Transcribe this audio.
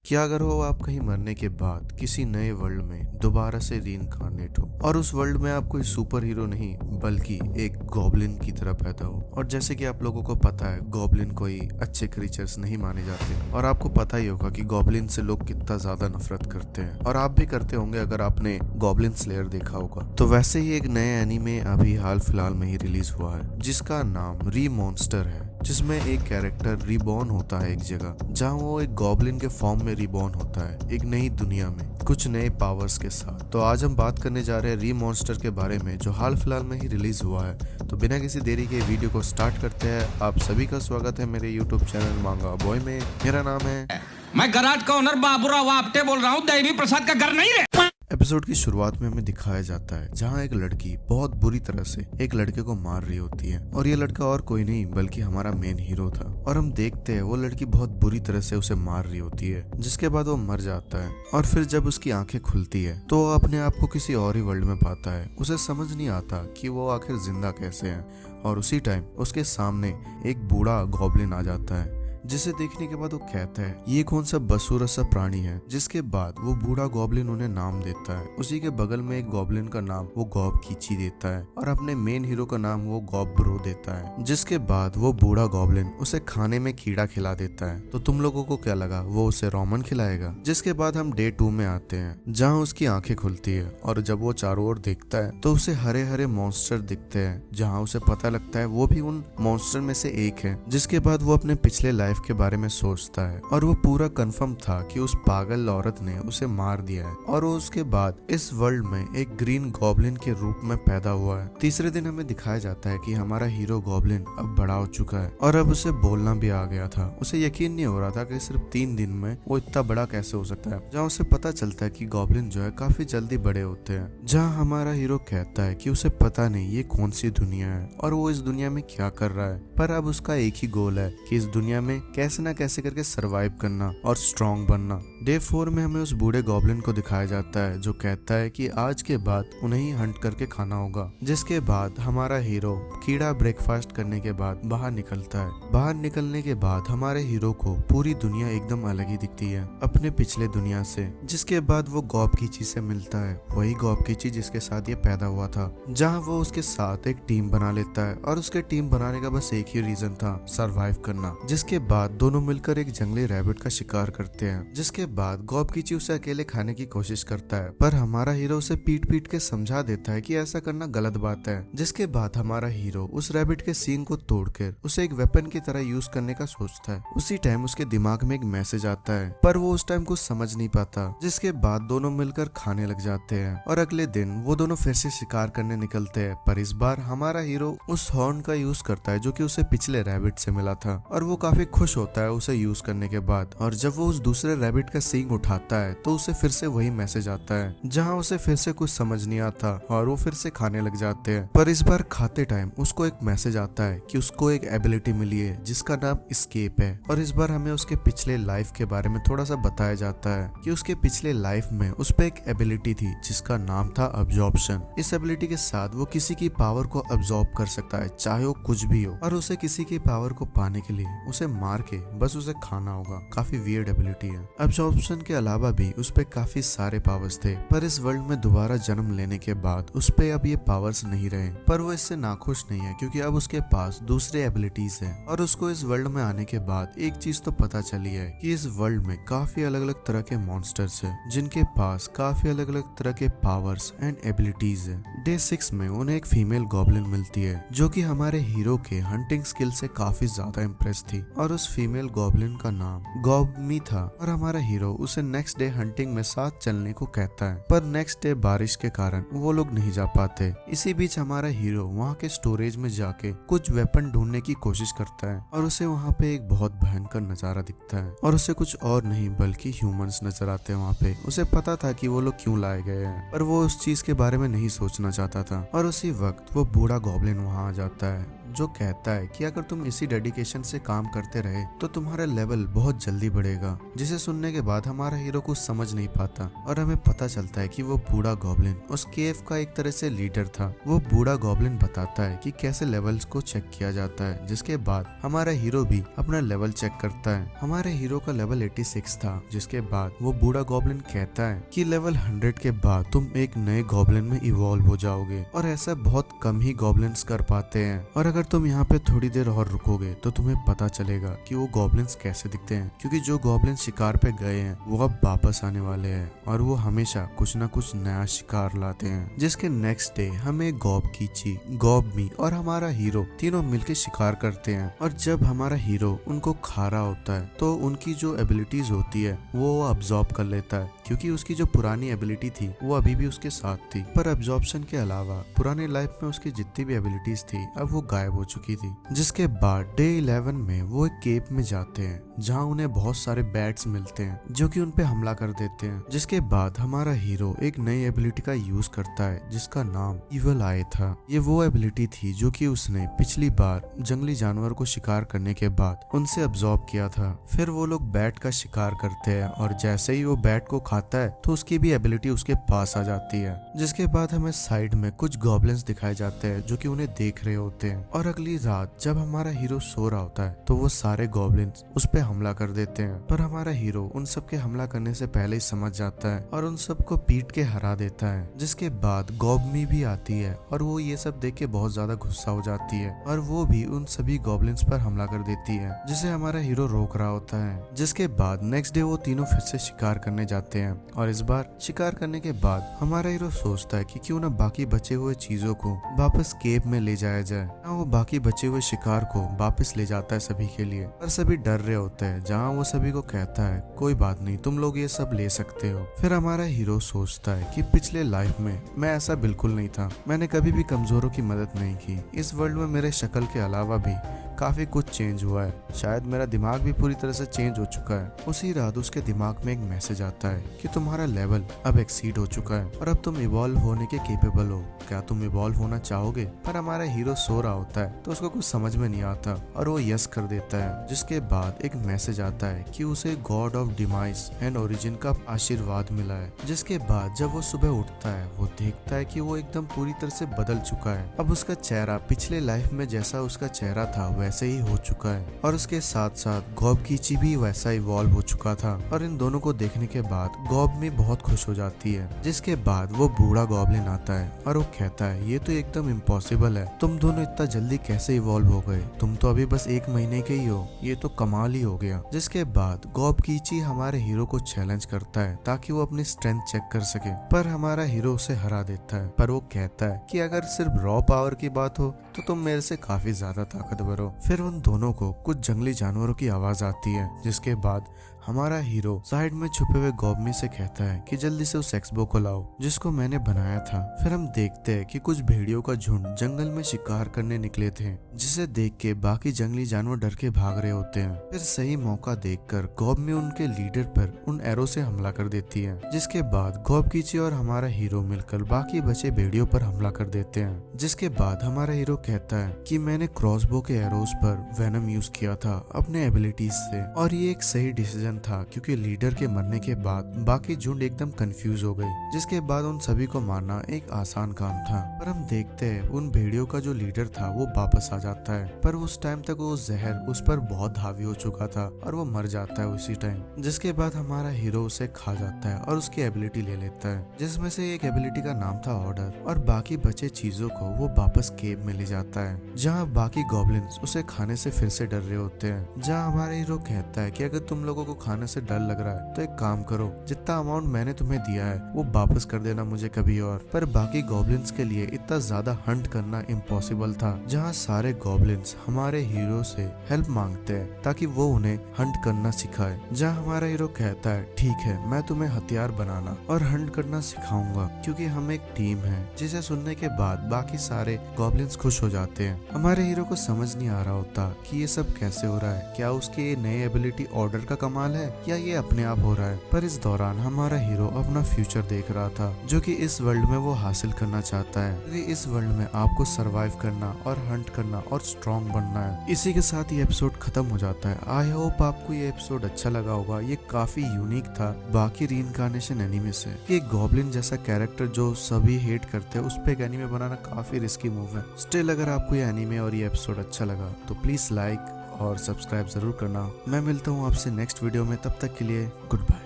क्या अगर हो आप कहीं मरने के बाद किसी नए वर्ल्ड में दोबारा से रीइंकार्नेट हो और उस वर्ल्ड में आप कोई सुपर हीरो नहीं बल्कि एक गॉब्लिन की तरह पैदा हो। और जैसे कि आप लोगों को पता है गॉब्लिन कोई अच्छे क्रीचर्स नहीं माने जाते और आपको पता ही होगा कि गॉब्लिन से लोग कितना ज्यादा नफरत करते हैं और आप भी करते होंगे अगर आपने गॉब्लिन स्लेयर देखा होगा। तो वैसे ही एक नए एनीमे अभी हाल फिलहाल में ही रिलीज हुआ है जिसका नाम री मॉन्स्टर है, जिसमें एक कैरेक्टर रिबॉर्न होता है एक जगह जहां वो एक गॉब्लिन के फॉर्म में रिबॉर्न होता है एक नई दुनिया में कुछ नए पावर्स के साथ। तो आज हम बात करने जा रहे हैं री मॉन्स्टर के बारे में जो हाल फिलहाल में ही रिलीज हुआ है। तो बिना किसी देरी के वीडियो को स्टार्ट करते हैं। आप सभी का स्वागत है मेरे यूट्यूब चैनल मांगा बॉय में। मेरा नाम है, मैं गराट का ओनर बाबूराव आपटे बोल रहा हूँ, देवी प्रसाद का घर नहीं है। एपिसोड की शुरुआत में हमें दिखाया जाता है जहां एक लड़की बहुत बुरी तरह से एक लड़के को मार रही होती है और ये लड़का और कोई नहीं बल्कि हमारा मेन हीरो था। और हम देखते हैं वो लड़की बहुत बुरी तरह से उसे मार रही होती है जिसके बाद वो मर जाता है। और फिर जब उसकी आंखें खुलती है तो वो अपने आप को किसी और ही वर्ल्ड में पाता है। उसे समझ नहीं आता कि वो आखिर जिंदा कैसे है। और उसी टाइम उसके सामने एक बूढ़ा गॉब्लिन आ जाता है जिसे देखने के बाद वो कहता है ये कौन सा बदसूरत सा प्राणी है। जिसके बाद वो बूढ़ा गॉब्लिन उन्हें नाम देता है। उसी के बगल में एक गॉब्लिन का नाम वो गॉब कीची देता है और अपने मेन हीरो का नाम वो गॉब ब्रो देता है। जिसके बाद वो बूढ़ा गॉब्लिन उसे खाने में कीड़ा खिला देता है। तो तुम लोगों को क्या लगा वो उसे रोमन खिलाएगा। जिसके बाद हम डे 2 में आते हैं जहाँ उसकी आंखें खुलती है और जब वो चारों ओर देखता है तो उसे हरे हरे मॉन्स्टर दिखते हैं जहाँ उसे पता लगता है वो भी उन मॉन्स्टर में से एक है। जिसके बाद वो अपने पिछले लाइफ के बारे में सोचता है और वो पूरा कंफर्म था कि उस पागल औरत ने उसे मार दिया है। और वो उसके बाद इस वर्ल्ड में एक ग्रीन गॉब्लिन के रूप में पैदा हुआ है। तीसरे दिन हमें दिखाया जाता है कि हमारा हीरो गॉब्लिन अब बड़ा हो चुका है और अब उसे बोलना भी आ गया था। उसे यकीन नहीं हो रहा था कि सिर्फ 3 दिन में वो इतना बड़ा कैसे हो सकता है। जहाँ उसे पता चलता है कि गॉब्लिन जो है काफी जल्दी बड़े होते हैं। जहाँ हमारा हीरो कहता है कि उसे पता नहीं ये कौन सी दुनिया है और वो इस दुनिया में क्या कर रहा है, पर अब उसका एक ही गोल है कि इस दुनिया में कैसे ना कैसे करके सरवाइव करना और स्ट्रॉन्ग बनना। डे 4 में हमें उस बूढ़े गॉब्लिन को दिखाया जाता है जो कहता है कि आज के बाद उन्हें ही हंट करके खाना होगा। जिसके बाद हमारा हीरो कीड़ा ब्रेकफास्ट करने के बाद बाहर निकलता है। बाहर निकलने के बाद हमारे हीरो को पूरी दुनिया एकदम अलग ही दिखती है अपने पिछले दुनिया से। जिसके बाद वो गॉब कीची से मिलता है, वही गॉब कीची जिसके साथ ये पैदा हुआ था। जहाँ वो उसके साथ एक टीम बना लेता है और उसके टीम बनाने का बस एक ही रीजन था, सरवाइव करना। जिसके बाद दोनों मिलकर एक जंगली रैबिट का शिकार करते हैं। जिसके बाद गॉब कीची उसे अकेले खाने की कोशिश करता है पर हमारा हीरो उसे पीट पीट के समझा देता है कि ऐसा करना गलत बात है। जिसके बाद हमारा हीरो उस रैबिट के सींग को तोड़कर उसे एक वेपन की तरह यूज करने का सोचता है। उसी टाइम उसके दिमाग में एक मैसेज आता है पर वो उस टाइम कुछ समझ नहीं पाता। जिसके बाद दोनों मिलकर खाने लग जाते हैं और अगले दिन वो दोनों फिर से शिकार करने निकलते हैं। पर इस बार हमारा हीरो उस हॉर्न का यूज करता है जो कि उसे पिछले रैबिट से मिला था और वो काफी खुश होता है उसे यूज करने के बाद। और जब वो उस दूसरे रैबिट का सींग उठाता है तो उसे फिर से वही मैसेज आता है जहां उसे फिर से कुछ समझ नहीं आता और वो फिर से खाने लग जाते हैं। पर इस बार खाते टाइम उसको एक मैसेज आता है कि उसको एक एबिलिटी मिली है जिसका नाम एस्केप है। और इस बार हमें उसके पिछले लाइफ के बारे में थोड़ा सा बताया जाता है कि उसके पिछले लाइफ में उस पे एक एबिलिटी थी जिसका नाम था अब्जॉर्प्शन। इस एबिलिटी के साथ वो किसी की पावर को अब्जॉर्ब कर सकता है चाहे वो कुछ भी हो। और उसे किसी की पावर को पाने के लिए उसे मार के बस उसे खाना होगा। काफी वियर्ड एबिलिटी है। अब्जॉर्प्शन के अलावा भी उस पे काफी सारे पावर्स थे पर इस वर्ल्ड में दोबारा जन्म लेने के बाद उस पे अब ये पावर्स नहीं रहे। पर वो इससे नाखुश नहीं है क्योंकि अब उसके पास दूसरे एबिलिटीज है। और उसको इस वर्ल्ड में आने के बाद एक चीज तो पता चली है कि इस वर्ल्ड में काफी अलग अलग तरह के मॉन्स्टर्स है जिनके पास काफी अलग अलग तरह के पावर्स एंड एबिलिटीज है। डे 6 में उन्हें एक फीमेल गॉब्लिन मिलती है जो कि हमारे हीरो के हंटिंग स्किल से काफी ज्यादा इम्प्रेस थी और उस फीमेल गॉब्लिन का नाम गॉबमी था। और हमारा हीरो उसे नेक्स्ट डे हंटिंग में साथ चलने को कहता है पर नेक्स्ट डे बारिश के कारण वो लोग नहीं जा पाते। इसी बीच हमारा हीरो वहाँ के स्टोरेज में जाके कुछ वेपन ढूंढने की कोशिश करता है और उसे वहाँ पे एक बहुत भयंकर नजारा दिखता है और उसे कुछ और नहीं बल्कि ह्यूमंस नजर आते हैं वहाँ पे। उसे पता था कि वो लोग क्यों लाए गए हैं पर वो उस चीज के बारे में नहीं सोचना चाहता था। और उसी वक्त वो बूढ़ा गॉब्लिन वहाँ आ जाता है जो कहता है कि अगर तुम इसी डेडिकेशन से काम करते रहे तो तुम्हारा लेवल बहुत जल्दी बढ़ेगा। जिसे सुनने के बाद हमारा हीरो कुछ समझ नहीं पाता और हमें पता चलता है कि वो बूढ़ा गॉब्लिन उस केव का एक तरह से लीडर था। वो बूढ़ा गॉब्लिन बताता है कि कैसे लेवल्स को चेक किया जाता है, जिसके बाद हमारा हीरो भी अपना लेवल चेक करता है। हमारे हीरो का लेवल 86 था, जिसके बाद वो बूढ़ा गॉब्लिन कहता है कि लेवल 100 के बाद तुम एक नए गॉब्लिन में इवॉल्व हो जाओगे और ऐसा बहुत कम ही गॉब्लिन्स कर पाते हैं। और अगर तुम यहाँ पे थोड़ी देर और रुकोगे तो तुम्हें पता चलेगा कि वो गॉब्लिन्स कैसे दिखते हैं, क्योंकि जो गॉब्लिन शिकार पे गए हैं वो अब वापस आने वाले हैं और वो हमेशा कुछ न कुछ नया शिकार लाते हैं। जिसके नेक्स्ट डे हमें गॉब कीची, गॉब मी और हमारा हीरो तीनों मिलकर शिकार करते हैं। और जब हमारा हीरो उनको खा रहा होता है तो उनकी जो एबिलिटीज होती है वो अब्सॉर्ब कर लेता है, क्योंकि उसकी जो पुरानी एबिलिटी थी वो अभी भी उसके साथ थी। पर अब्सॉर्प्शन के अलावा पुराने लाइफ में उसकी जितनी भी एबिलिटीज थी अब वो गायब हो चुकी थी। जिसके बाद डे 11 में वो एक केव में जाते हैं जहाँ उन्हें बहुत सारे बैट्स मिलते हैं जो कि उनपे हमला कर देते हैं। जिसके बाद हमारा हीरो एक नई एबिलिटी का यूज करता है जिसका नाम इविल आई था। ये वो एबिलिटी थी जो कि उसने पिछली बार जंगली जानवर को शिकार करने के बाद उनसे अब्सॉर्ब किया था। फिर वो लोग बैट का शिकार करते हैं और जैसे ही वो बैट को खाता है तो उसकी भी एबिलिटी उसके पास आ जाती है। जिसके बाद हमें साइड में कुछ गॉब्लिन्स दिखाए जाते हैं जो कि उन्हें देख रहे होते हैं। और अगली रात जब हमारा हीरो सो रहा होता है तो वो सारे गॉब्लिन्स उस पे हमला कर देते हैं। पर हमारा हीरो उन सब के हमला करने से पहले ही समझ जाता है और उन सबको पीट के हरा देता है। जिसके बाद गॉबमी भी आती है और वो ये सब देख के बहुत ज्यादा गुस्सा हो जाती है और वो भी उन सभी गॉब्लिन्स पर हमला कर देती है, जिसे हमारा हीरो रोक रहा होता है। जिसके बाद नेक्स्ट डे वो तीनों फिर से शिकार करने जाते हैं और इस बार शिकार करने के बाद हमारा हीरो सोचता है कि क्यों ना बाकी बचे हुए चीजों को वापस केव में ले जाया जाए। वो बाकी बचे हुए शिकार को वापस ले जाता है सभी के लिए, पर सभी डर रहे होते हैं। जहाँ वो सभी को कहता है कोई बात नहीं, तुम लोग ये सब ले सकते हो। फिर हमारा हीरो सोचता है कि पिछले लाइफ में मैं ऐसा बिल्कुल नहीं था, मैंने कभी भी कमजोरों की मदद नहीं की। इस वर्ल्ड में मेरे शक्ल के अलावा भी काफी कुछ चेंज हुआ है, शायद मेरा दिमाग भी पूरी तरह से चेंज हो चुका है। उसी रात उसके दिमाग में एक मैसेज आता है कि तुम्हारा लेवल अब एक्सीड हो चुका है और अब तुम इवॉल्व होने के केपेबल हो, क्या तुम इवॉल्व होना चाहोगे? पर हमारा हीरो सो रहा होता है तो उसको कुछ समझ में नहीं आता और वो यस कर देता है। जिसके बाद एक मैसेज आता है कि उसे God of demise and origin का आशीर्वाद मिला है। जिसके बाद जब वो सुबह उठता है वो देखता है कि वो एकदम पूरी तरह से बदल चुका है। अब उसका चेहरा पिछले लाइफ में जैसा उसका चेहरा था वैसे ही हो चुका है और उसके साथ साथ गॉब कीची भी वैसा इवॉल्व हो चुका था। और इन दोनों को देखने के बाद गॉब में बहुत खुश हो जाती है। जिसके बाद वो बूढ़ा गॉब्लिन आता है और वो कहता है ये तो एकदम इम्पॉसिबल है, तुम दोनों इतना जल्दी कैसे इवॉल्व हो गए, तुम तो अभी बस 1 महीने के ही हो, ये तो कमाल ही हो गया। जिसके बाद गॉब कीची हमारे हीरो को चैलेंज करता है ताकि वो अपनी स्ट्रेंथ चेक कर सके, पर हमारा हीरो उसे हरा देता है। पर वो कहता है कि अगर सिर्फ रॉ पावर की बात हो तो तुम मेरे से काफी ज्यादा ताकतवर हो। फिर उन दोनों को कुछ जंगली जानवरों की आवाज आती है। जिसके बाद हमारा हीरो साइड में छुपे हुए गॉबमी से कहता है कि जल्दी से उस एक्सबो को लाओ जिसको मैंने बनाया था। फिर हम देखते हैं कि कुछ भेड़ियों का झुंड जंगल में शिकार करने निकले थे, जिसे देख के बाकी जंगली जानवर डर के भाग रहे होते हैं। फिर सही मौका देखकर गॉबमी उनके लीडर पर उन एरो से हमला कर देती है। जिसके बाद गॉब कीची और हमारा हीरो मिलकर बाकी बचे भेड़ियों पर हमला कर देते हैं। जिसके बाद हमारा हीरो कहता है कि मैंने क्रॉसबो के एरोज पर वेनम यूज किया था अपने एबिलिटीज से और ये एक सही डिसीजन था, क्योंकि लीडर के मरने के बाद बाकी झुंड एकदम कंफ्यूज हो गई। जिसके बाद उन सभी को मारना एक आसान काम था। पर हम देखते हैं उन भेड़ियों का जो लीडर था वो वापस आ जाता है, पर उस टाइम तक वो जहर उस पर बहुत हावी हो चुका था और वो मर जाता है उसी टाइम। जिसके बाद हमारा हीरो उसे खा जाता है और उसकी एबिलिटी ले लेता है, जिसमें से एक एबिलिटी का नाम था ऑर्डर, और बाकी बचे चीजों को वो वापस केव में ले जाता है जहाँ बाकी गॉब्लिन्स उसे खाने से फिर से डर रहे होते हैं। जहाँ हमारा हीरो कहता है कि अगर तुम लोगों को खाने से डर लग रहा है तो एक काम करो, जितना अमाउंट मैंने तुम्हें दिया है वो वापस कर देना मुझे कभी और। पर बाकी गॉब्लिन्स के लिए इतना ज्यादा हंट करना इम्पॉसिबल था, जहाँ सारे गॉब्लिन्स हमारे हीरो से हेल्प मांगते हैं ताकि वो उन्हें हंट करना सिखाए। जहाँ हमारा हीरो कहता है ठीक है मैं तुम्हें हथियार बनाना और हंट करना सिखाऊंगा क्योंकि हम एक टीम है। जिसे सुनने के बाद बाकी सारे गॉब्लिन्स खुश हो जाते हैं। हमारे हीरो को समझ नहीं आ रहा होता कि ये सब कैसे हो रहा है, क्या उसकी नई एबिलिटी ऑर्डर का कमाल है या ये अपने आप हो रहा है। पर इस दौरान हमारा हीरो अपना फ्यूचर देख रहा था, जो कि इस वर्ल्ड में वो हासिल करना चाहता है, क्योंकि इस वर्ल्ड में आपको सरवाइव करना और हंट करना और स्ट्रॉन्ग बनना है। इसी के साथ ये एपिसोड खत्म हो जाता है। आई होप आपको ये एपिसोड अच्छा लगा होगा। ये काफी यूनिक था बाकी रीइंकार्नेशन एनीमे से, कि एक गॉब्लिन जैसा कैरेक्टर जो सभी हेट करते हैं उस पे एक एनीमे बनाना काफी रिस्की मूव है। स्टिल अगर आपको ये एनीमे और ये एपिसोड अच्छा लगा तो प्लीज लाइक और सब्सक्राइब जरूर करना। मैं मिलता हूँ आपसे नेक्स्ट वीडियो में, तब तक के लिए गुड बाय।